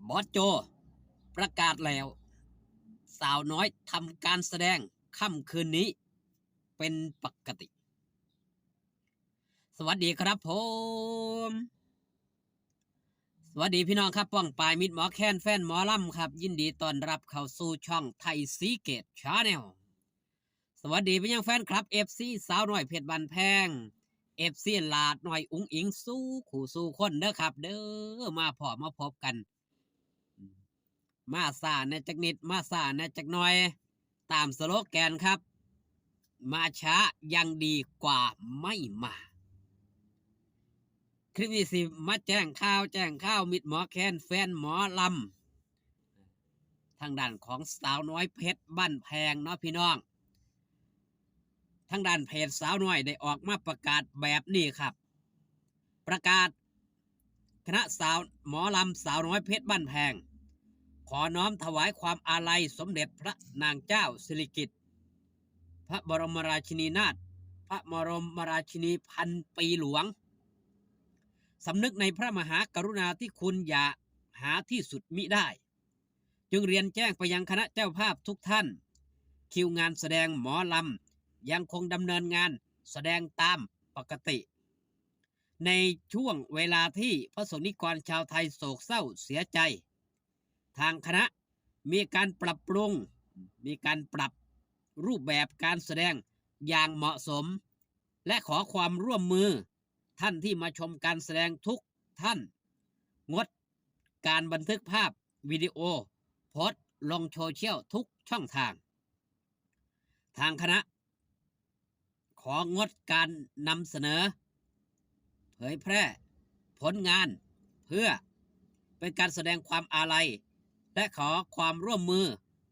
บอสโจประกาศแล้วสาวน้อยทำการแสดงค่ำคืนนี้เป็นปกติสวัสดีครับผมสวัสดีพี่น้องครับป้องปายมิดหมอแคนแฟนหมอลำครับยินดีต้อนรับเข้าสู่ช่องไทยซีเกตชาแนลสวัสดีพี่ยังแฟนคลับเอฟซีสาวน้อยเพชรบันแพงเอฟซีลาดหน่อยอุ้งอิงสู้ขู่สู้คนเด้อครับเด้อมาพอมาพบกันมาซาในจักนิดมาซาในจักหน่อยตามสโลแกนครับมาช้ายังดีกว่าไม่มาคลิปนี้สิมาแจ้งข่าวมิดหมอแคนแฟนหมอลำทางด้านของสาวน้อยเพชรบ้านแพงเนาะพี่น้องทางด้านเพจสาวน้อยได้ออกมาประกาศแบบนี้ครับประกาศคณะสาวหมอลำสาวน้อยเพชรบ้านแพงขอน้อมถวายความอาลัยสมเด็จพระนางเจ้าสิริกิติ์พระบรมราชินีนาถพระบรมราชินีพันปีหลวงสำนึกในพระมหากรุณาธิคุณอย่าหาที่สุดมิได้จึงเรียนแจ้งไปยังคณะเจ้าภาพทุกท่านคิวงานแสดงหมอลำยังคงดำเนินงานแสดงตามปกติในช่วงเวลาที่พระสงฆ์นิกรชาวไทยโศกเศร้าเสียใจทางคณะมีการปรับปรุงมีการปรับรูปแบบการแสดงอย่างเหมาะสมและขอความร่วมมือท่านที่มาชมการแสดงทุกท่านงดการบันทึกภาพวิดีโอโพสต์ลงโซเชียลทุกช่องทางทางคณะของดการนำเสนอเผยแพร่ผลงานเพื่อเป็นการแสดงความอาลัยและขอความร่วมมือ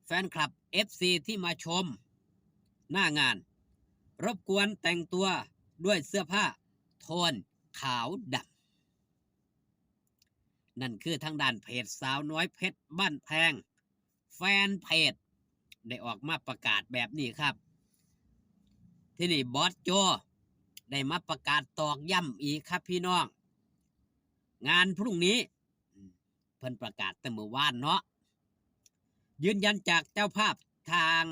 แฟนคลับ FC ที่มาชมหน้างานรบกวนแต่งตัวด้วยเสื้อผ้าโทนขาวดำนั่นคือทางด้านเพจสาวน้อยเพชรบ้านแพงแฟนเพจได้ออกมาประกาศแบบนี้ครับที่นี่บอสโจได้มาประกาศตอกย้ำอีกครับพี่น้องงานพรุ่งนี้เพิ่นประกาศแต่เมื่อวานเนาะยืนยันจากเจ้าภาพทาง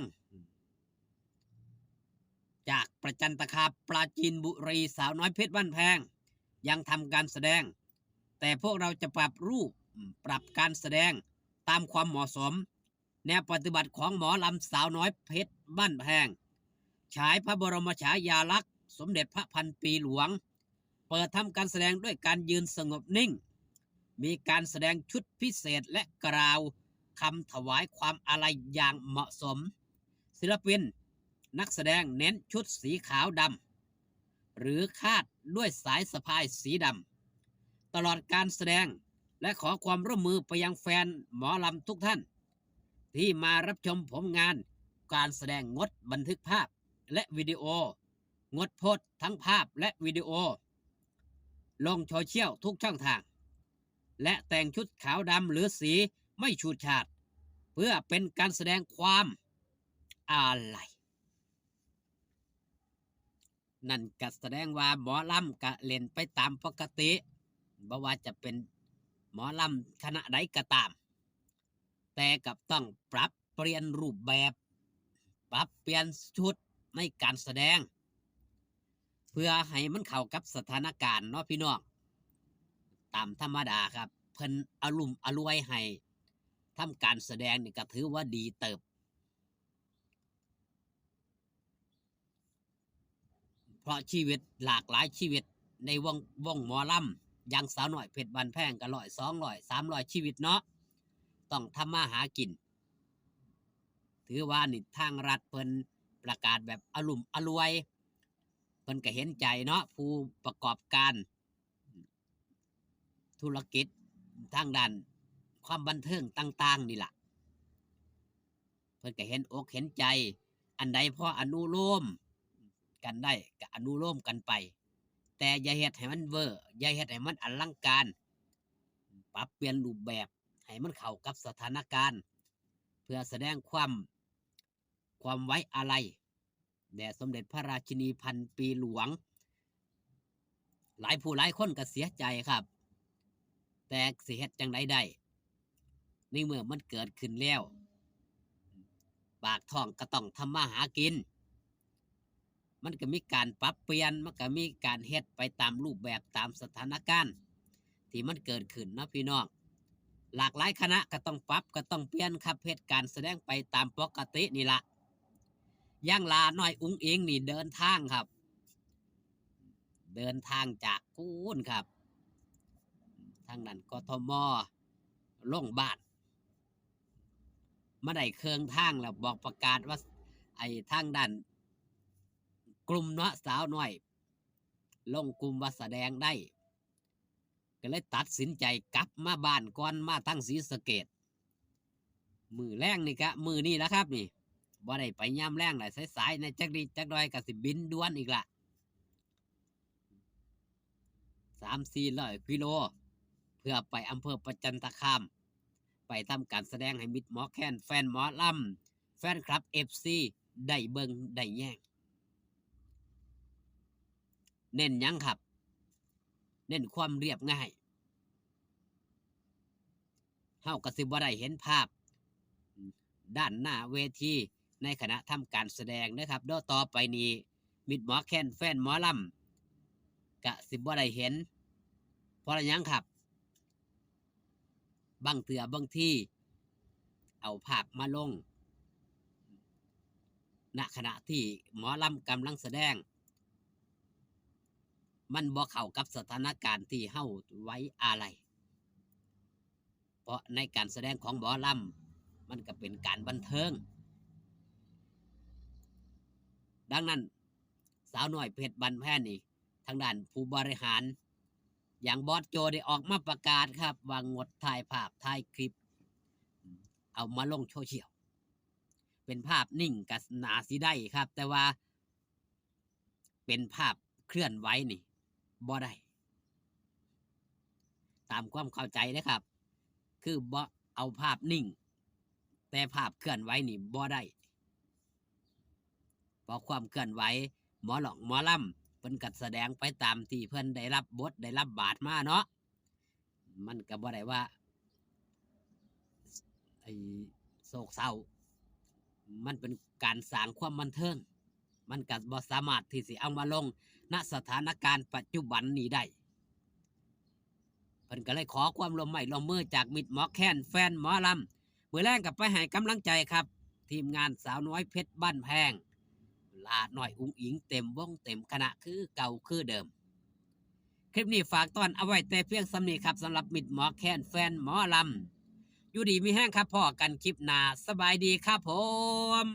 จากประจันตคามปราจีนบุรีสาวน้อยเพชรบ้านแพงยังทำการแสดงแต่พวกเราจะปรับรูปปรับการแสดงตามความเหมาะสมแนวปฏิบัติของหมอลำสาวน้อยเพชรบ้านแพงฉายพระบรมฉายาลักษณ์สมเด็จพระพันปีหลวงเปิดทำการแสดงด้วยการยืนสงบนิ่งมีการแสดงชุดพิเศษและกล่าวคำถวายความอาลัยอย่างเหมาะสมศิลปินนักแสดงเน้นชุดสีขาวดำหรือคาดด้วยสายสะพายสีดำตลอดการแสดงและขอความร่วมมือไปยังแฟนหมอลำทุกท่านที่มารับชมผลงานการแสดงงดบันทึกภาพและวิดีโองดโพสต์ทั้งภาพและวิดีโอลงโซเชียลทุกช่องทางและแต่งชุดขาวดำหรือสีไม่ฉูดฉาดเพื่อเป็นการแสดงความอาลัยนั่นก็แสดงว่าหมอลำก็เล่นไปตามปกติบ่ว่าจะเป็นหมอลำคณะใดก็ตามแต่กับต้องปรับเปลี่ยนรูปแบบปรับเปลี่ยนชุดในการแสดงเพื่อให้มันเข้ากับสถานการณ์เนาะพี่น้องตามธรรมดาครับเพิ่นอารมณ์อรวยให้ทำการแสดงนี่ก็ถือว่าดีเติบเพราะชีวิตหลากหลายชีวิตในวงหมอลำอย่างสาวหน่อยเพชรบันแพงก็100 200 300ชีวิตเนาะต้องทำมาหากินถือว่านี่ทางรัฐเพิ่นประกาศแบบอารมณ์อรวยเพิ่นก็เห็นใจเนาะผู้ประกอบการธุรกิจทางด้านความบันเทิงต่างๆนี่ล่ะเพิ่นก็เห็นอกเห็นใจอันใดพออนุโลมกันได้ก็อนุโลมกันไปแต่อย่าเฮ็ดให้มันเวอร์อย่าเฮ็ดให้มันอลังการปรับเปลี่ยนรูปแบบให้มันเข้ากับสถานการณ์เพื่อแสดงความไว้อาลัยแด่สมเด็จพระราชินีพันปีหลวงหลายผู้หลายคนก็เสียใจครับแต่สิเฮ็ดจังไดได้ ในเมื่อมันเกิดขึ้นแล้วปากท้องก็ต้องทำมาหากินมันก็มีการปรับเปลี่ยนมันก็มีการเฮ็ดไปตามรูปแบบตามสถานการณ์ที่มันเกิดขึ้นเนาะพี่น้องหลากหลายคณะก็ต้องปรับก็ต้องเปลี่ยนครับเฮ็ดการแสดงไปตามปกตินี่ละย่างลาน้อยอุ้งอิงนี่เดินทางครับเดินทางจากกูนครับทางนั้นกทมลงบ้านมาได้เครื่องทางแล้วบอกประกาศว่าไอ้ทางด้านกลุ่มเนาะสาวน้อยลงกลุ่มว่าแสดงได้ก็เลยตัดสินใจกลับมาบ้านก่อนมาทั้งศรีสะเกษมือแรงนี่กะมือนี่แล้วครับนี่บ่ได้ไปย่ำแรงหลายสายๆในจักรีจักดอยกับสิบินด่วนอีกละ300-400 กิโลเพื่อไปอำเภอประจันตคามไปทำการแสดงให้มิตรหมอแคนแฟนหมอลำแฟนคลับFCได้เบิงได้แย่งเน้นยังครับเน้นความเรียบง่ายเฮาก็สิบ่ได้เห็นภาพด้านหน้าเวทีในขณะทำการแสดงนะครับเดี๋ยวต่อไปนี้มิตรหมอแคนแฟนหมอลำกะสิบ่ได้เห็นเพราะอะไรยังครับบางเถื่อบางที่เอาภาพมาลงณขณะที่หมอลำกำลังแสดงมันบ่เข้ากับสถานการณ์ที่เฮาไว้อาลัยเพราะในการแสดงของหมอลำมันก็เป็นการบันเทิงดังนั้นสาวน้อยเพชรบันแพนนี่ทางด้านผู้บริหารอย่างบอสโจได้ออกมาประกาศครับว่างดถ่ายภาพถ่ายคลิปเอามาลงโซเชียลเป็นภาพนิ่งกับหนาสีได้ครับแต่ว่าเป็นภาพเคลื่อนไหวนี่บ่ได้ตามความเข้าใจนะครับคือบ่เอาภาพนิ่งแต่ภาพเคลื่อนไหวนี่บ่ได้เพราะความเคลื่อนไหวหมอหลอกหมอลำเพิ่นกัดแสดงไปตามที่เพิ่นได้รับบทได้รับบาทมาเนาะมันก็บ่ได้ว่าไอ้โศกเศร้ามันเป็นการสร้างความบันเทิงมันก็บ่สามารถที่สิเอามาลงณสถานการณ์ปัจจุบันนี้ได้เพิ่นก็เลยขอความร่วมมือจากมิตรหมอแคนแฟนหมอลำมื้อแรกกับไปให้กำลังใจครับทีมงานสาวน้อยเพชรบ้านแพงลาหน่อยอุ้งอิงเต็มวงเต็มคณะคือเก่าคือเดิมคลิปนี้ฝากตอนเอาไว้แต่เพียงสำนีครับสำหรับมิตรหมอแคนแฟนหมอลำอยู่ดีมีแห้งครับพ่อกันคลิปหน้าสบายดีครับผม